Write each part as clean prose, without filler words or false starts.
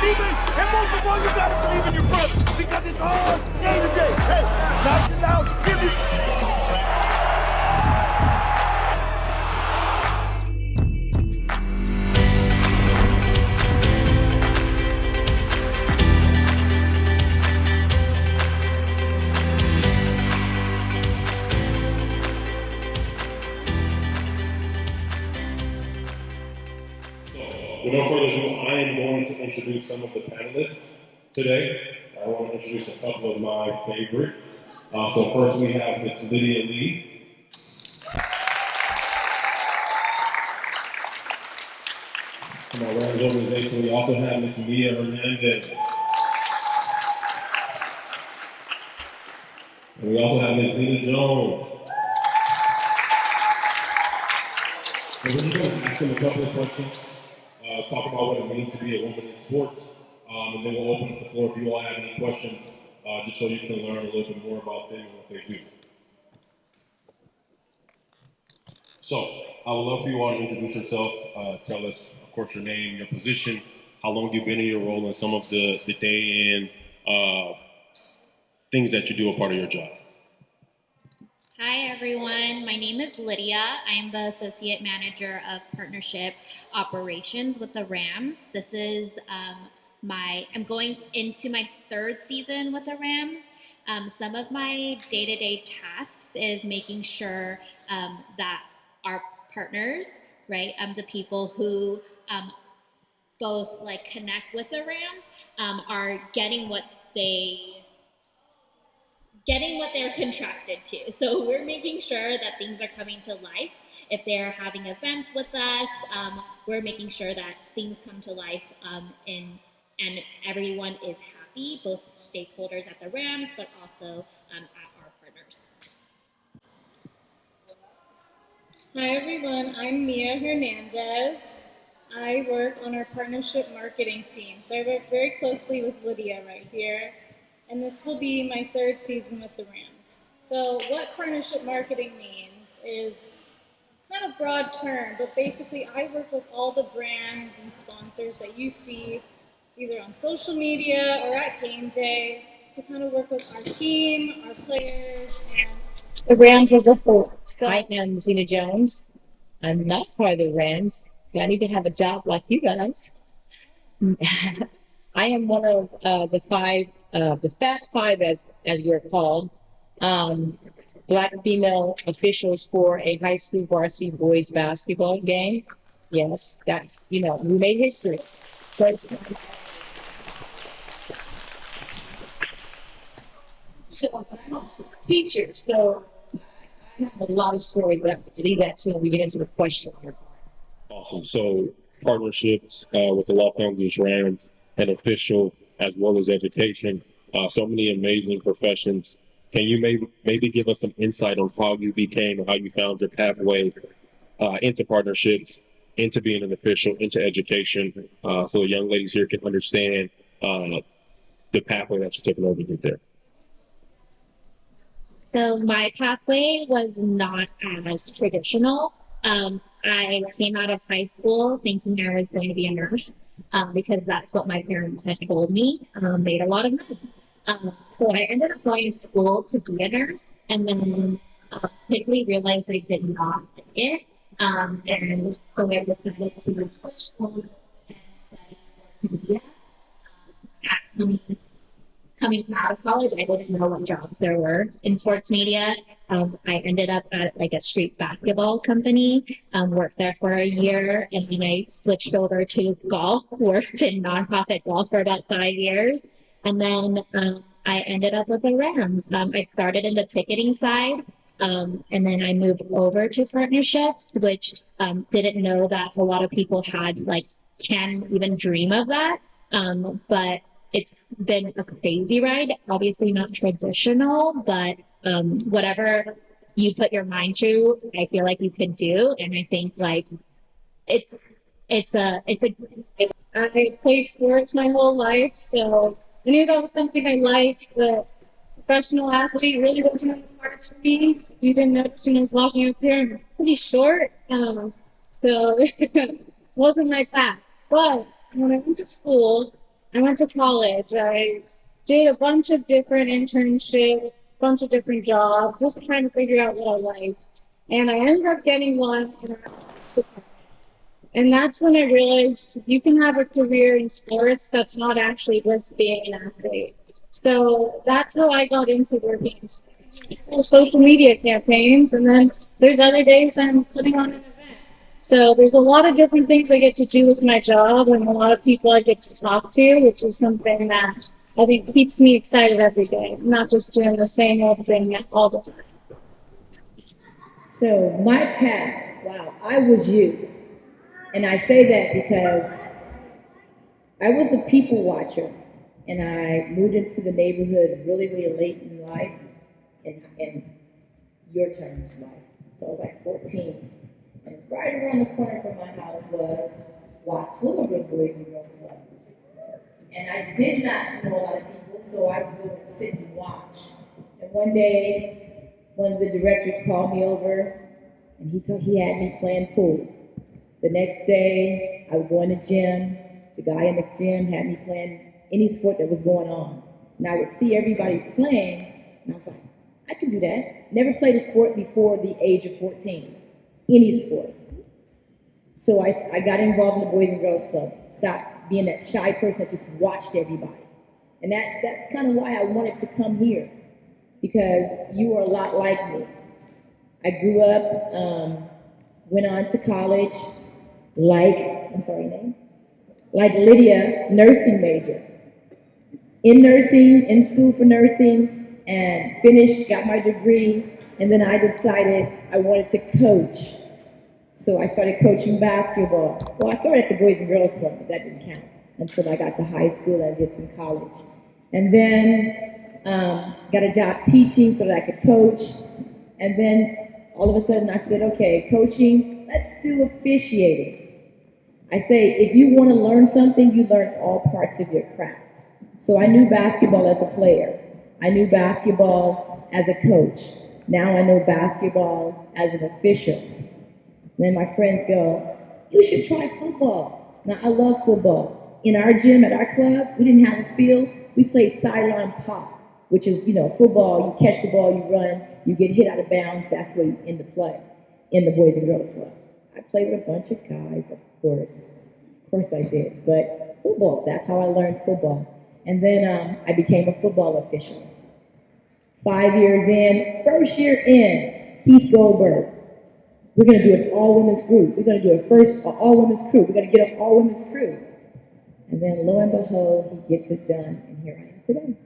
believe it, and most of all, you gotta believe in your brother, because it's hard day to day. Hey, nice and loud, give me. Without further ado, I am going to introduce some of the panelists today. I want to introduce a couple of my favorites. So first we have Miss Lydia Lee. From our Rams organization, we also have Miss Mia Hernandez. And we also have Miss Zena Jones. And we're going to ask them a couple of questions. Talk about what it means to be a woman in sports, and then we'll open up the floor if you all have any questions, just so you can learn a little bit more about them and what they do. So, I would love for you all to introduce yourself, tell us, of course, your name, your position, how long you've been in your role, and some of the day and things that you do a part of your job. Hi everyone, my name is Lydia. I am the Associate Manager of Partnership Operations with the Rams. This is I'm going into my third season with the Rams. Some of my day-to-day tasks is making sure that our partners, right, the people who both like connect with the Rams are getting what they're contracted to. So we're making sure that things are coming to life. If they're having events with us, we're making sure that things come to life and everyone is happy, both stakeholders at the Rams, but also at our partners. Hi everyone, I'm Mia Hernandez. I work on our partnership marketing team. So I work very closely with Lydia right here. And this will be my third season with the Rams. So what partnership marketing means is kind of broad term, but basically I work with all the brands and sponsors that you see either on social media or at game day to kind of work with our team, our players, and the Rams as a whole. So I am Zena Jones. I'm not part of the Rams. I need to have a job like you guys. I am one of the Fat Five, as you're called, Black female officials for a high school varsity boys basketball game. Yes, that's, we made history. But, so I'm also a teacher, so I have a lot of stories, but I leave that till we get into the question here. Awesome. So partnerships with the Los Angeles Rams and official as well as education, so many amazing professions. Can you maybe give us some insight on how you became, how you found your pathway into partnerships, into being an official, into education, so the young ladies here can understand the pathway that you took in order to get there? So my pathway was not as traditional. I came out of high school thinking I was going to be a nurse because that's what my parents had told me, made a lot of money. So I ended up going to school to be a nurse and then quickly realized I did not like it. And so I decided to switch school and study sports media. Coming out of college, I didn't know what jobs there were in sports media. I ended up at like a street basketball company, worked there for a year, and then I switched over to golf, worked in nonprofit golf for about 5 years. And then I ended up with the Rams. I started in the ticketing side, and then I moved over to partnerships, which didn't know that a lot of people can even dream of that. But it's been a crazy ride. Obviously not traditional, but whatever you put your mind to, I feel like you can do. And I think I played sports my whole life, so I knew that was something I liked, but professional athlete really wasn't in the cards for me. You didn't notice when I was walking up there, I'm pretty short, so it wasn't my path. But when I went to school, I went to college. I did a bunch of different internships, bunch of different jobs, just trying to figure out what I liked. And I ended up getting one in our and that's when I realized you can have a career in sports that's not actually just being an athlete. So that's how I got into working in sports. Social media campaigns, and then there's other days I'm putting on an event. So there's a lot of different things I get to do with my job and a lot of people I get to talk to, which is something that I think keeps me excited every day, not just doing the same old thing all the time. So my path, wow, I was you. And I say that because I was a people watcher and I moved into the neighborhood really, really late in life, in your terms life. So I was like 14. And right around the corner from my house was Watts Willowbrook Boys and Girls Club. And I did not know a lot of people, so I would go and sit and watch. And one day, one of the directors called me over and he had me playing pool. The next day, I would go in the gym. The guy in the gym had me playing any sport that was going on. And I would see everybody playing, and I was like, I can do that. Never played a sport before the age of 14, any sport. So I got involved in the Boys and Girls Club, stopped being that shy person that just watched everybody. And that's kind of why I wanted to come here, because you are a lot like me. I grew up, went on to college, I'm sorry, name? Like Lydia, nursing major. In nursing, in school for nursing, and finished, got my degree, and then I decided I wanted to coach. So I started coaching basketball. Well, I started at the Boys and Girls Club, but that didn't count until I got to high school and did some college. And then got a job teaching so that I could coach. And then all of a sudden I said, okay, coaching, let's do officiating. I say, if you want to learn something, you learn all parts of your craft. So I knew basketball as a player. I knew basketball as a coach. Now I know basketball as an official. Then my friends go, you should try football. Now I love football. In our gym at our club, we didn't have a field. We played sideline pop, which is, football. You catch the ball, you run, you get hit out of bounds. That's where you end the play in the Boys and Girls Club. I played with a bunch of guys, of course. Of course I did. But football, that's how I learned football. And then I became a football official. 5 years in, first year in, Keith Goldberg. We're going to do an all-women's group. We're going to do an all-women's crew. We're going to get an all-women's crew. And then lo and behold, he gets it done, and here I am today.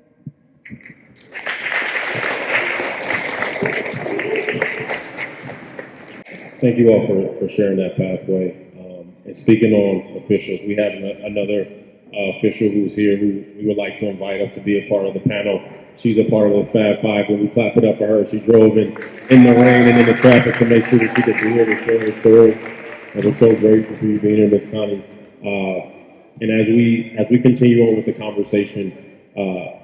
Thank you all for sharing that pathway. And speaking on officials, we have another official who's here who we would like to invite up to be a part of the panel. She's a part of the Fab Five. When we clap it up for her, she drove in the rain and in the traffic to make sure that she could be here to share her story. And we're so grateful for you being here, Ms. Connie. And as we continue on with the conversation,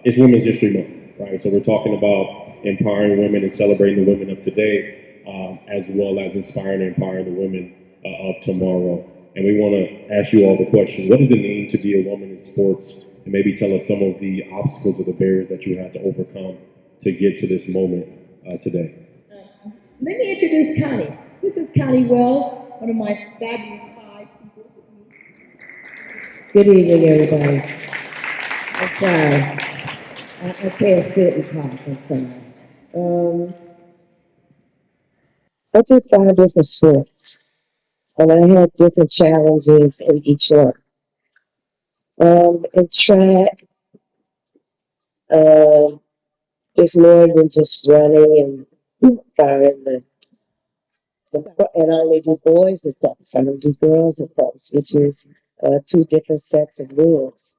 it's Women's History Month, right? So we're talking about empowering women and celebrating the women of today, as well as inspiring and empowering the women of tomorrow. And we want to ask you all the question: what does it mean to be a woman in sports? And maybe tell us some of the obstacles or the barriers that you had to overcome to get to this moment today. Let me introduce Connie. This is Connie Wells, one of my fabulous 5 people. Good evening, everybody. I'm sorry. I can't sit and talk. I'm sorry. I did 5 different sports, and I had different challenges in each one. In track, it's more than just running and firing and I only do boys and clubs. I don't do girls and clubs, which is 2 different sets of rules.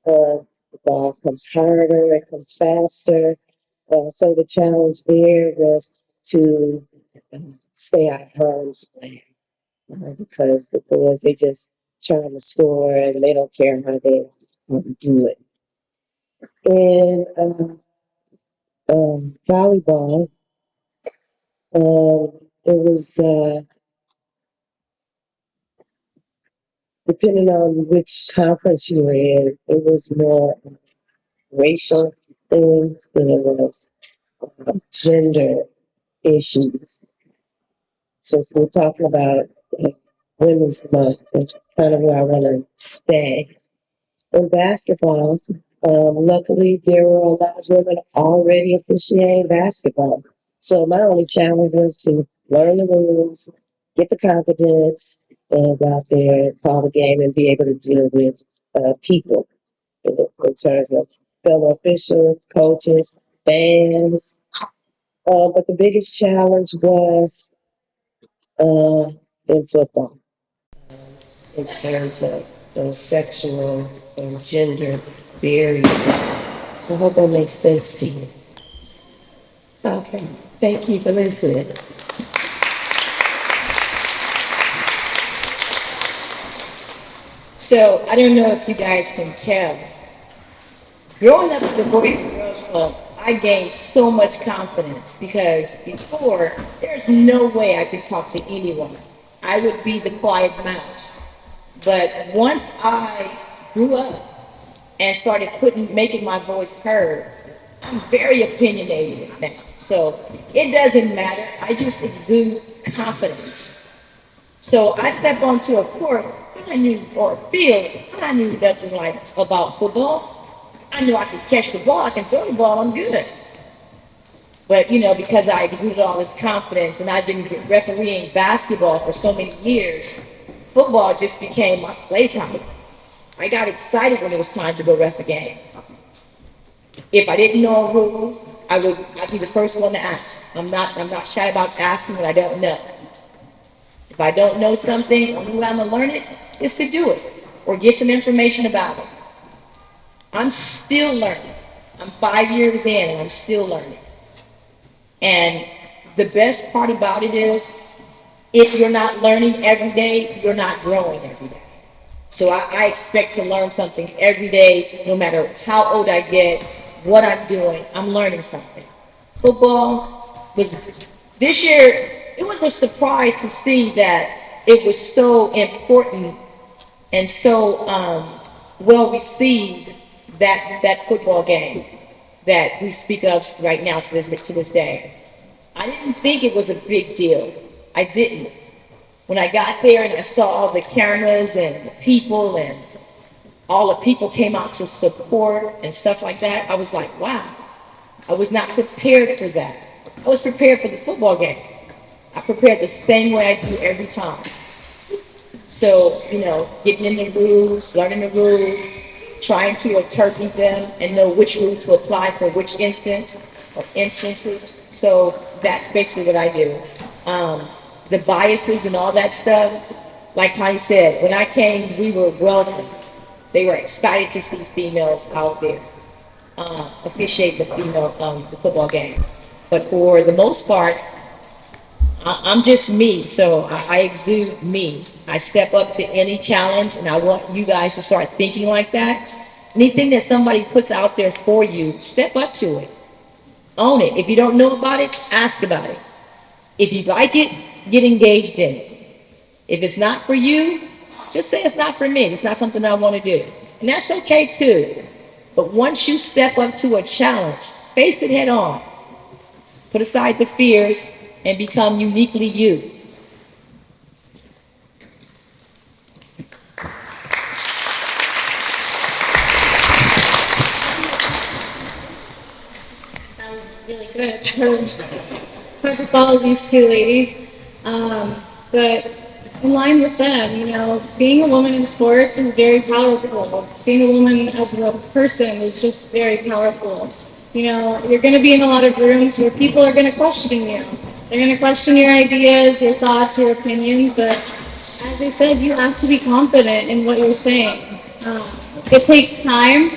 The ball comes harder, it comes faster. So the challenge there was to stay out of harm's way because the boys, they just trying to score and they don't care how they do it. And volleyball, it was depending on which conference you were in, it was more racial things than it was gender issues. Since we're talking about Women's Month, that's kind of where I want to stay. In basketball, luckily there were a lot of women already officiating basketball. So my only challenge was to learn the rules, get the confidence, and go out there and call the game and be able to deal with people in terms of fellow officials, coaches, fans. But the biggest challenge was in football in terms of those sexual and gender barriers. I hope that makes sense to you. Okay, thank you for listening. So I don't know if you guys can tell. Growing up at the Boys and Girls Club, I gained so much confidence because before, there's no way I could talk to anyone. I would be the quiet mouse. But once I grew up and started making my voice heard, I'm very opinionated now. So it doesn't matter. I just exude confidence. So I step onto a court, or a field, I knew nothing like about football. I knew I could catch the ball, I can throw the ball, I'm good. But because I exuded all this confidence and I've been refereeing basketball for so many years, football just became my playtime. I got excited when it was time to go ref a game. If I didn't know a rule, I'd be the first one to ask. I'm not shy about asking what I don't know. If I don't know something, the only way I'm gonna learn it is to do it or get some information about it. I'm still learning. I'm 5 years in and I'm still learning. And the best part about it is, if you're not learning every day, you're not growing every day. So I expect to learn something every day, no matter how old I get, what I'm doing, I'm learning something. Football was, this year, it was a surprise to see that it was so important and so well received, that football game that we speak of right now to this day. I didn't think it was a big deal. I didn't. When I got there and I saw all the cameras and the people and all the people came out to support and stuff like that, I was like, wow. I was not prepared for that. I was prepared for the football game. I prepared the same way I do every time. So, getting in the rules, learning the rules, trying to interpret them and know which rule to apply for which instance or instances. So that's basically what I do. The biases and all that stuff, like I said, when I came, we were welcome. They were excited to see females out there officiate the football games. But for the most part, I'm just me, so I exude me. I step up to any challenge, and I want you guys to start thinking like that. Anything that somebody puts out there for you, step up to it. Own it. If you don't know about it, ask about it. If you like it, get engaged in it. If it's not for you, just say it's not for me. It's not something I want to do. And that's okay too. But once you step up to a challenge, face it head on. Put aside the fears and become uniquely you. That was really good. Hard to follow these two ladies. But in line with them, being a woman in sports is very powerful. Being a woman as a person is just very powerful. You're going to be in a lot of rooms where people are going to question you. They're going to question your ideas, your thoughts, your opinions, but as I said, you have to be confident in what you're saying. It takes time.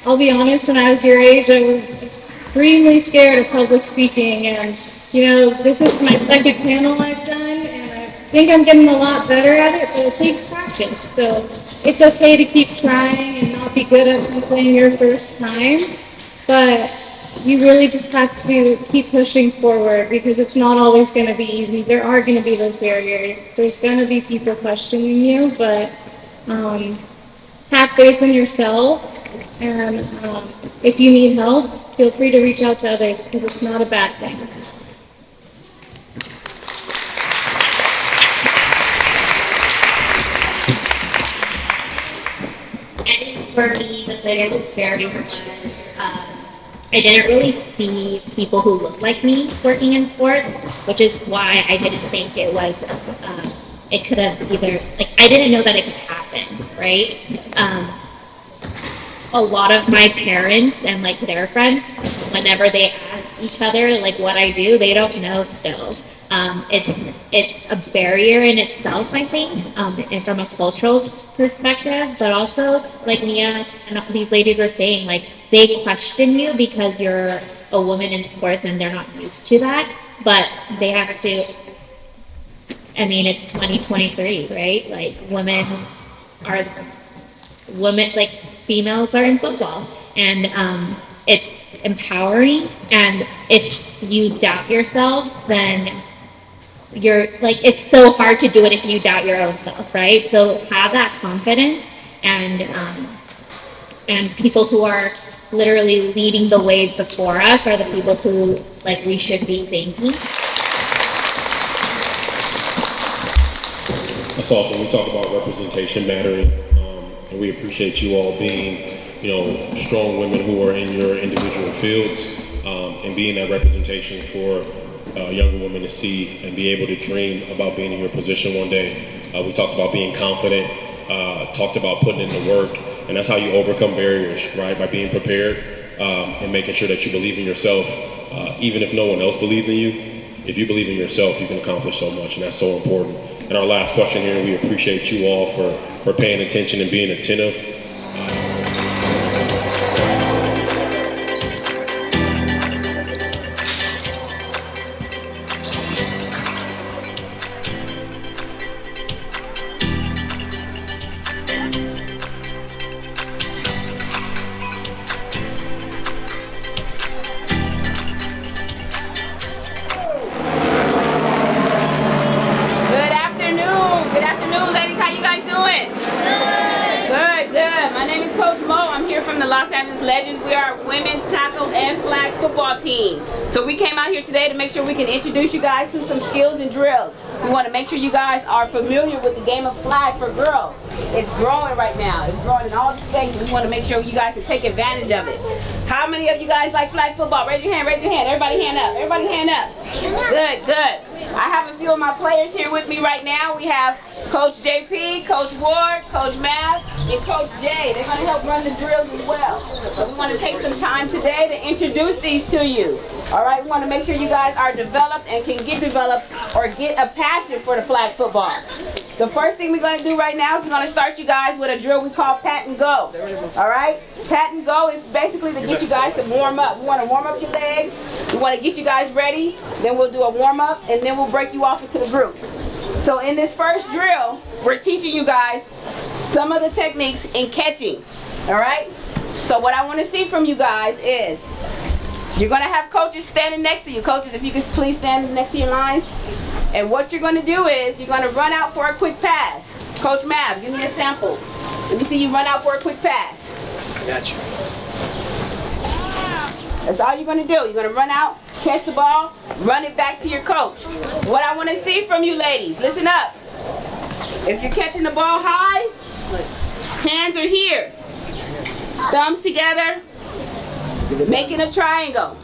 I'll be honest, when I was your age, I was extremely scared of public speaking, and this is my second panel I've done, and I think I'm getting a lot better at it, but it takes practice. So it's okay to keep trying and not be good at something your first time, but you really just have to keep pushing forward because it's not always going to be easy. There are going to be those barriers. There's going to be people questioning you, but Have faith in yourself, and if you need help, feel free to reach out to others because it's not a bad thing. I think for me, the biggest barrier was I didn't really see people who looked like me working in sports, which is why I didn't think it was, it could have either, like, I didn't know that it could happen, right? A lot of my parents and like their friends, whenever they ask each other like what I do, they don't know still. It's a barrier in itself, I think, and from a cultural perspective, but also like Nia and these ladies were saying, like they question you because you're a woman in sports and they're not used to that, but they have to. I mean, it's 2023, right? Like women, like females are in football, and it's empowering. And if you doubt yourself, then you're like, it's so hard to do it if you doubt your own self, right? So have that confidence, and people who are literally leading the way before us are the people who like we should be thanking. That's awesome. We talk about representation mattering, and we appreciate you all being, strong women who are in your individual fields, and being that representation for younger women to see and be able to dream about being in your position one day. We talked about being confident, talked about putting in the work, and that's how you overcome barriers, right? By being prepared and making sure that you believe in yourself, even if no one else believes in you. If you believe in yourself, you can accomplish so much, and that's so important. And our last question here, we appreciate you all for paying attention and being attentive. So we came out here today to make sure we can introduce you guys to some skills and drills. We want to make sure you guys are familiar with the game of flag for girls. It's growing right now. It's growing in all the states. We want to make sure you guys can take advantage of it. How many of you guys like flag football? Raise your hand, raise your hand. Everybody hand up. Everybody hand up. Good, good. I have a few of my players here with me right now. We have Coach JP, Coach Ward, Coach Mav, and Coach Jay. They're going to help run the drills as well. So we want to take some time today to introduce these to you. All right, we want to make sure you guys are developed and can get developed or get a passion for the flag football. The first thing we're going to do right now is we're going to start you guys with a drill we call pat and go. All right, pat and go is basically to get you guys to warm up. We want to warm up your legs. We want to get you guys ready. Then we'll do a warm up, and then we'll break you off into the group. So in this first drill, we're teaching you guys some of the techniques in catching. All right. So what I want to see from you guys is you're going to have coaches standing next to you. Coaches, if you could please stand next to your lines. And what you're going to do is you're going to run out for a quick pass. Coach Mav, give me a sample. Let me see you run out for a quick pass. Gotcha. That's all you're going to do. You're going to run out, catch the ball, run it back to your coach. What I want to see from you ladies, listen up. If you're catching the ball high, hands are here. Thumbs together, making a triangle.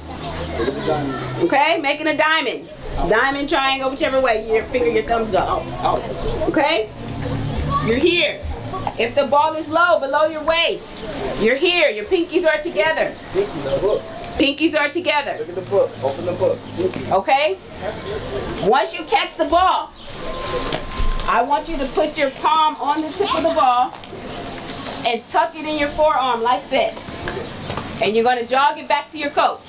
Okay, making a diamond. Diamond, triangle, whichever way your finger, your thumbs go. Okay? You're here. If the ball is low, below your waist, you're here. Your pinkies are together. Pinkies are together. Look at the book. Open the book. Okay? Once you catch the ball, I want you to put your palm on the tip of the ball and tuck it in your forearm like this. And you're going to jog it back to your coach.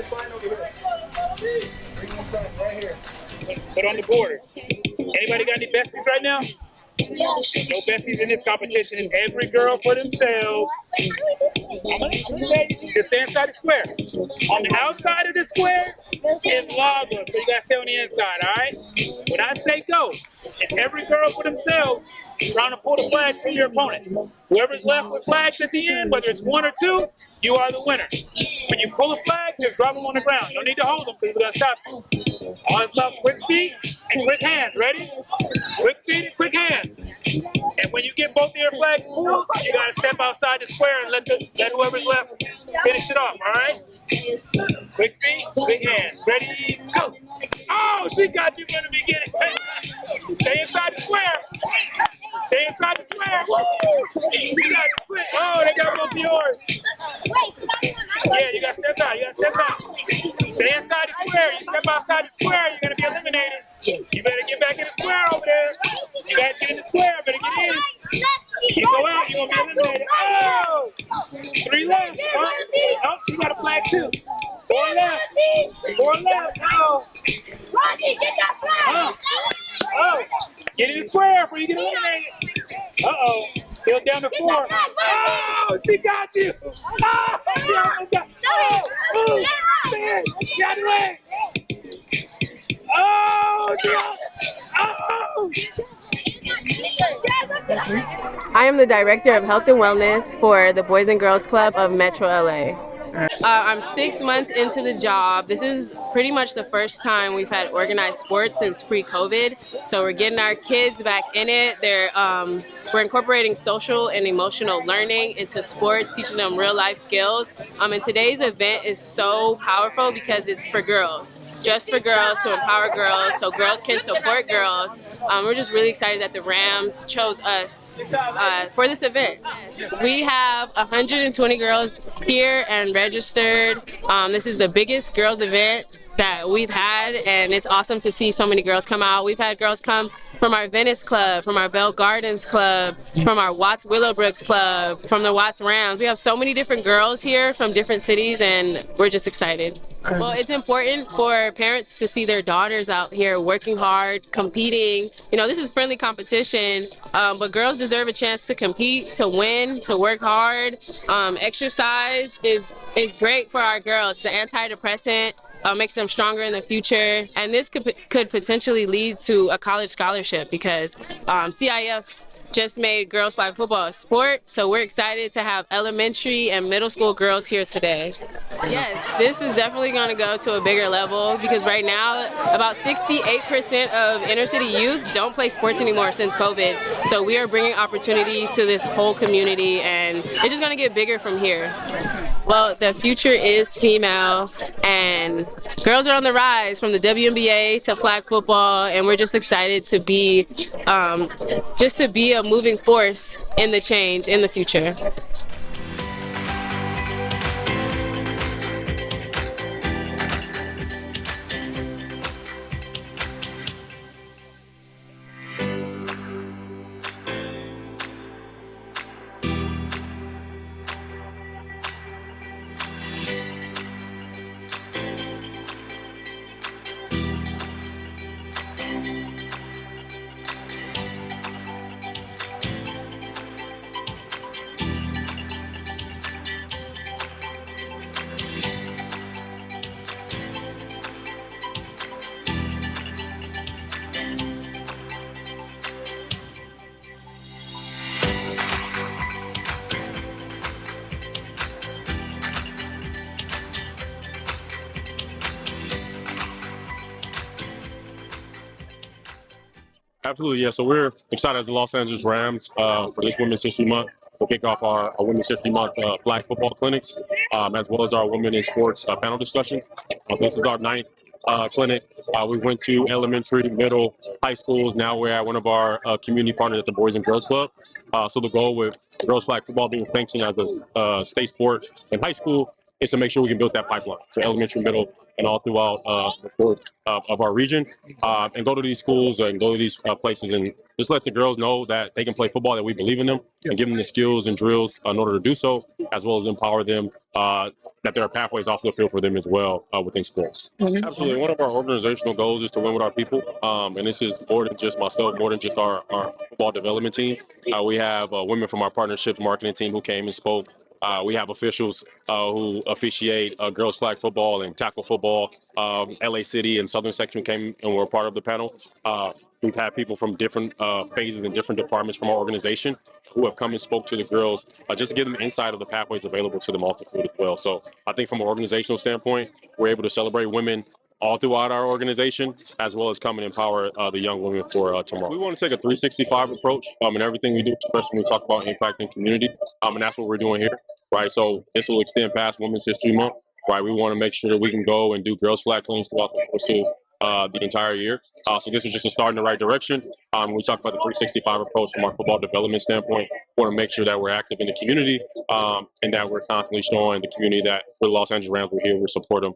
this line over here. Bring this line right here. Put on the border. Anybody got any besties right now? No besties in this competition. It's every girl for themselves. Just stay inside the square. On the outside of the square is lava, so you gotta stay on the inside, all right? When I say go, it's every girl for themselves trying to pull the flag for your opponent. Whoever's left with flags at the end, whether it's 1 or 2, you are the winner. When you pull a flag, just drop them on the ground. You don't need to hold them because it's gonna stop you. All it's left, quick feet and quick hands. Ready? Quick feet and quick hands. And when you get both of your flags pulled, you gotta step outside the square and let whoever's left finish it off, all right? Quick feet, quick hands. Ready, go. Oh, she got you from the beginning. Stay inside the square. Stay inside the square. Woo! You got quick. Oh, they got both of yours. Yeah, you gotta step out. You gotta step out. Stay inside the square. You step outside the square, you're gonna be eliminated. You better get back in the square over there. You guys get in the square. Better get in. You go out, you're gonna be eliminated. Oh! 3 left. Oh, you got a flag too. 4 left. 4 left. Oh. Oh. Get in the square before you get eliminated. Uh-oh. Still down to 4. Oh, she got you. Oh, she almost got you. Oh, man. Get out of the way. Oh, she got oh. I am the Director of Health and Wellness for the Boys and Girls Club of Metro LA. I'm 6 months into the job. This is pretty much the first time we've had organized sports since pre-COVID. So we're getting our kids back in it. We're incorporating social and emotional learning into sports, teaching them real life skills. And today's event is so powerful because it's for girls, just for girls, to empower girls so girls can support girls. We're just really excited that the Rams chose us for this event. We have 120 girls here and registered. This is the biggest girls event that we've had, and it's awesome to see so many girls come out. We've had girls come from our Venice Club, from our Bell Gardens Club, from our Watts Willowbrooks Club, from the Watts Rams. We have so many different girls here from different cities, and we're just excited. Well, it's important for parents to see their daughters out here working hard, competing. You know, this is friendly competition, but girls deserve a chance to compete, to win, to work hard. Exercise is great for our girls. It's an antidepressant. Makes them stronger in the future, and this could potentially lead to a college scholarship because CIF just made girls flag football a sport, so we're excited to have elementary and middle school girls here today. Yes, this is definitely going to go to a bigger level because right now about 68% of inner city youth don't play sports anymore since COVID, so we are bringing opportunity to this whole community, and it's just going to get bigger from here. Well, the future is female, and girls are on the rise from the WNBA to flag football, and we're just excited to be a moving force in the change in the future. Absolutely, yeah. So we're excited as the Los Angeles Rams for this Women's History Month. We'll kick off our Women's History Month flag football clinics, as well as our women in sports panel discussions. This is our 9th clinic. We went to elementary, middle, high schools. Now we're at one of our community partners at the Boys and Girls Club. So the goal with girls flag football being sanctioned as a state sport in high school is to make sure we can build that pipeline. So elementary, middle, and all throughout the course of our region, and go to these schools and go to these places and just let the girls know that they can play football, that we believe in them, and give them the skills and drills in order to do so, as well as empower them that there are pathways off the field for them as well within sports. Absolutely. One of our organizational goals is to win with our people. And this is more than just myself, more than just our football development team. We have women from our partnerships marketing team who came and spoke. We have officials who officiate girls flag football and tackle football. LA City and Southern Section came and were part of the panel. We've had people from different phases and different departments from our organization who have come and spoke to the girls, just to give them insight of the pathways available to them off the field as well. So I think from an organizational standpoint, we're able to celebrate women all throughout our organization, as well as come and empower the young women for tomorrow. We want to take a 365 approach in everything we do, especially when we talk about impacting community, and that's what we're doing here, right? So this will extend past Women's History Month, right? We want to make sure that we can go and do girls' flag cleans throughout the course of the entire year. So this is just a start in the right direction. We talk about the 365 approach from our football development standpoint. We want to make sure that we're active in the community and that we're constantly showing the community that for the Los Angeles Rams, we're here, we support them,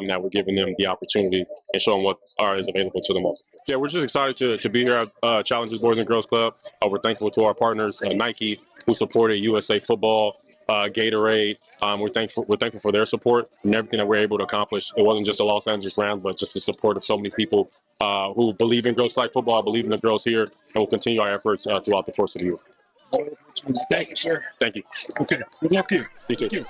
that we're giving them the opportunity and showing what is available to them all. Yeah, we're just excited to be here at Challengers Boys and Girls Club. We're thankful to our partners, Nike, who supported USA Football, Gatorade. We're thankful for their support and everything that we're able to accomplish. It wasn't just the Los Angeles Rams, but just the support of so many people who believe in girls flag football, believe in the girls here, and we'll continue our efforts throughout the course of the year. Thank you, sir. Thank you. Okay. Good luck to you. You too. Thank you.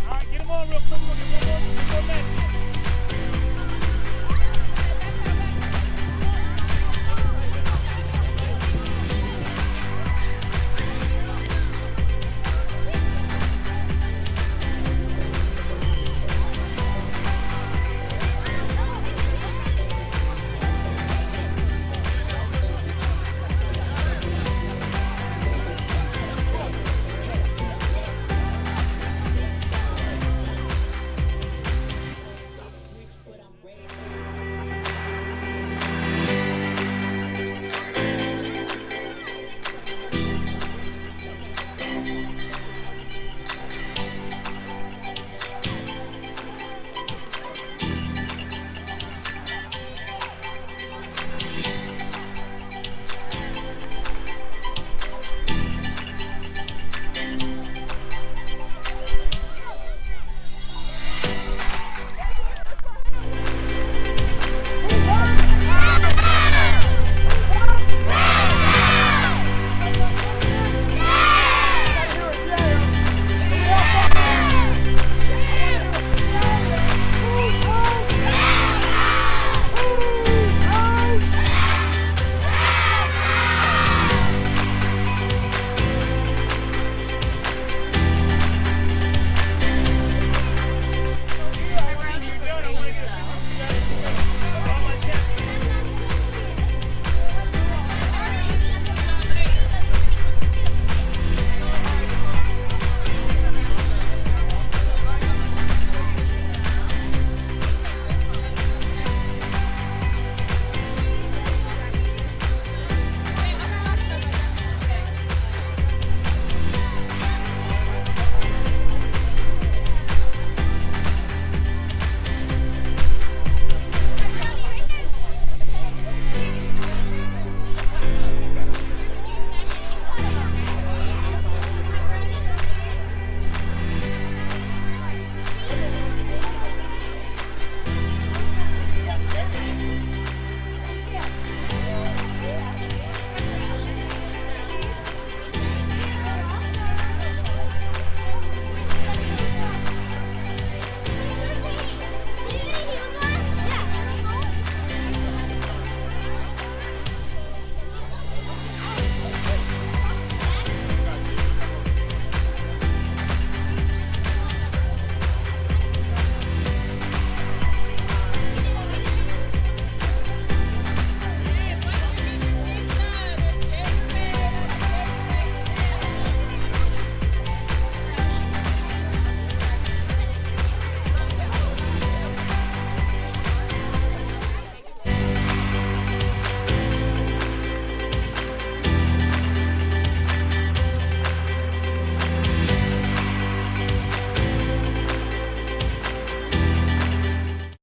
All right, get them on real quick. We'll get one more match.